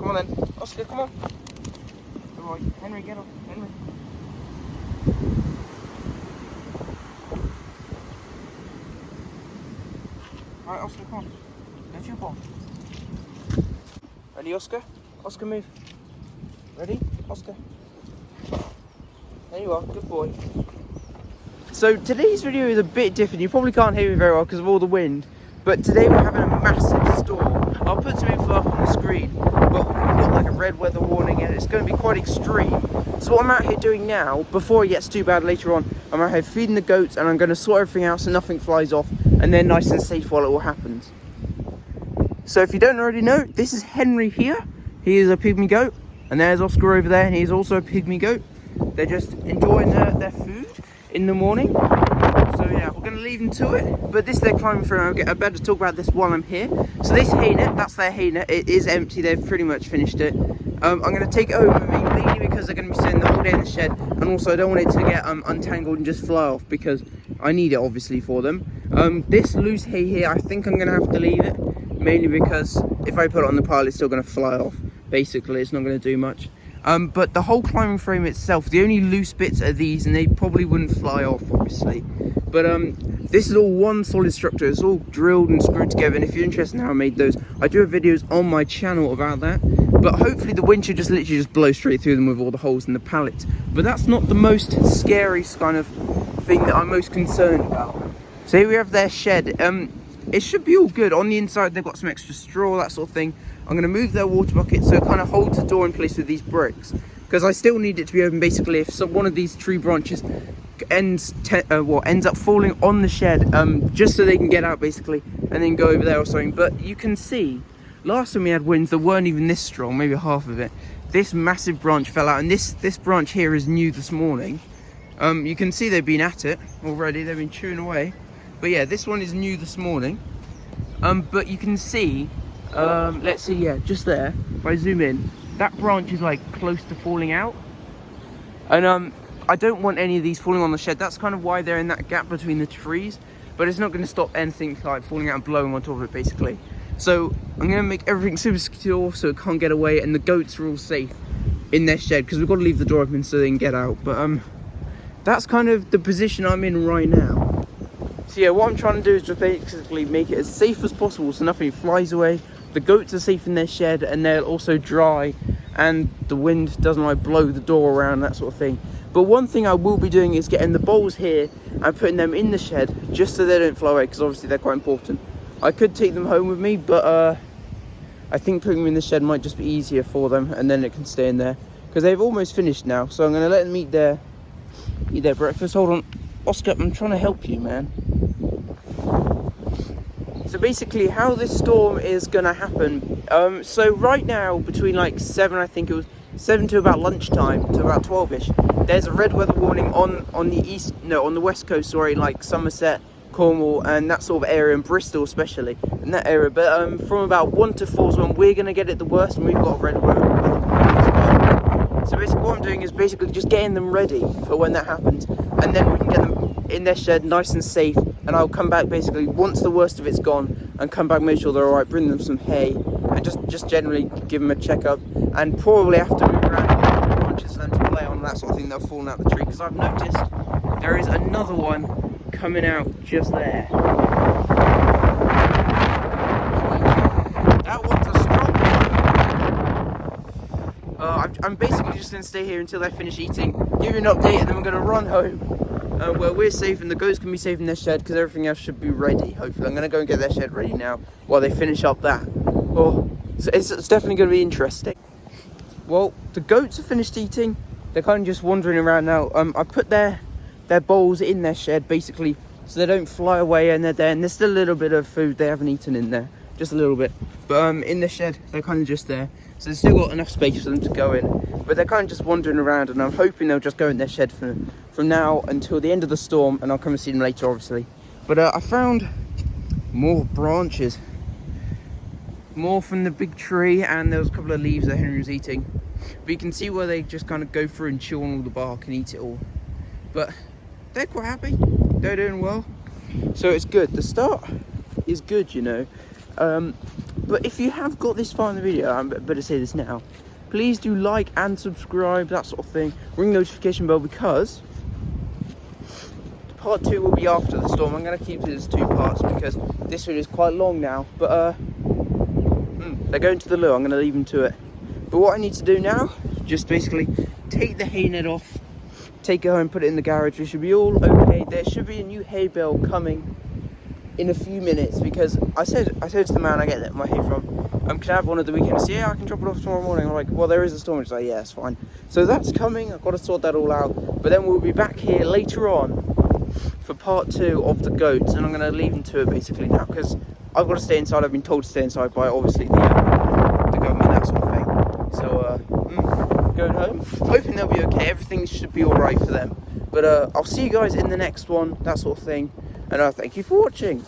Come on then. Oscar, come on. Good boy. Henry, get up. Henry. Alright, Oscar, come on. Go jump on. Ready, Oscar? Oscar, move. Ready? Oscar. There you are. Good boy. So today's video is a bit different. You probably can't hear me very well because of all the wind. But today we're having a massive storm. I'll put some info up on the screen. But we've got like a red weather warning and it's going to be quite extreme. So what I'm out here doing now, before it gets too bad later on, I'm out here feeding the goats and I'm going to sort everything out so nothing flies off. And they're nice and safe while it all happens. So if you don't already know, this is Henry here. He is a pygmy goat. And there's Oscar over there and he's also a pygmy goat. They're just enjoying their food in the morning. So yeah, we're going to leave them to it. But this is their climbing frame. I better talk about this while I'm here. So this hay net, that's their hay net. It is empty. They've pretty much finished it. I'm going to take it home with me, mainly because they're going to be sitting the whole day in the shed. And also I don't want it to get untangled and just fly off because I need it obviously for them. This loose hay here, I think I'm going to have to leave it. Mainly because if I put it on the pile, it's still going to fly off. Basically, it's not going to do much. But the whole climbing frame itself, the only loose bits are these, and they probably wouldn't fly off, obviously. But this is all one solid structure. It's all drilled and screwed together, and if you're interested in how I made those, I do have videos on my channel about that. But hopefully the wind should just literally just blow straight through them with all the holes in the pallet. But that's not the most scary kind of thing that I'm most concerned about. So here we have their shed. It should be all good. On the inside, they've got some extra straw, that sort of thing. I'm going to move their water bucket so it kind of holds the door in place with these bricks. Because I still need it to be open, basically, if one of these tree branches ends up falling on the shed, just so they can get out, basically, and then go over there or something. But you can see, last time we had winds that weren't even this strong, maybe half of it. This massive branch fell out, and this branch here is new this morning. You can see they've been at it already. They've been chewing away. But yeah, this one is new this morning. But you can see, let's see, yeah, just there, if I zoom in, that branch is like close to falling out. And I don't want any of these falling on the shed. That's kind of why they're in that gap between the trees. But it's not going to stop anything like falling out and blowing on top of it, basically. So I'm going to make everything super secure so it can't get away, and the goats are all safe in their shed because we've got to leave the door open so they can get out. But that's kind of the position I'm in right now. So yeah, what I'm trying to do is just basically make it as safe as possible so nothing flies away. The goats are safe in their shed and they're also dry and the wind doesn't like blow the door around, that sort of thing. But one thing I will be doing is getting the bowls here and putting them in the shed just so they don't fly away, because obviously they're quite important. I could take them home with me, but I think putting them in the shed might just be easier for them, and then it can stay in there because they've almost finished now. So I'm going to let them eat their breakfast. Hold on, Oscar, I'm trying to help you, man. So basically how this storm is going to happen, so right now between like 7, I think it was 7 to about lunchtime, to about 12ish, there's a red weather warning on the west coast, sorry, like Somerset, Cornwall and that sort of area, and Bristol especially, in that area. But from about 1 to 4 is when we're going to get it the worst, and we've got red weather warning as well. So basically what I'm doing is basically just getting them ready for when that happens, and then we can get them in their shed nice and safe. And I'll come back basically once the worst of it's gone, and come back, make sure they're alright, bring them some hay, and just generally give them a checkup, and probably have to move around the branches for them to play on, that sort of thing that have fallen out the tree, because I've noticed there is another one coming out just there. That one's a strong one. I'm basically just going to stay here until they finish eating, give you an update, and then we're going to run home. Where we're safe and the goats can be safe in their shed, because everything else should be ready, hopefully. I'm going to go and get their shed ready now while they finish up that. Well, it's definitely going to be interesting. Well, the goats have finished eating. They're kind of just wandering around now. I put their bowls in their shed, basically, so they don't fly away, and they're there. And there's still a little bit of food they haven't eaten in there, just a little bit. But in the shed, they're kind of just there. So they've still got enough space for them to go in. But they're kind of just wandering around, and I'm hoping they'll just go in their shed from now until the end of the storm, and I'll come and see them later, obviously. But I found more branches, more from the big tree, and there was a couple of leaves that Henry was eating. But you can see where they just kind of go through and chew on all the bark and eat it all. But they're quite happy. They're doing well. So it's good. The start is good, you know. But if you have got this far in the video, I better say this now, please do like and subscribe, that sort of thing. Ring the notification bell, because part 2 will be after the storm. I'm going to keep it as 2 parts because this video is quite long now. But they're going to the loo. I'm going to leave them to it. But what I need to do now, just basically take the hay net off, take it home, put it in the garage. We should be all okay. There should be a new hay bale coming in a few minutes, because I said to the man I get my hay from, can I have one of the weekends? Yeah, I can drop it off tomorrow morning. I'm like, well, there is a storm. He's like, yeah, it's fine. So that's coming. I've got to sort that all out. But then we'll be back here later on for part 2 of the goats, and I'm going to leave them to it basically now, because I've got to stay inside. I've been told to stay inside by obviously the government, that sort of thing. So going home, hoping they'll be okay. Everything should be all right for them. But I'll see you guys in the next one, that sort of thing. And thank you for watching.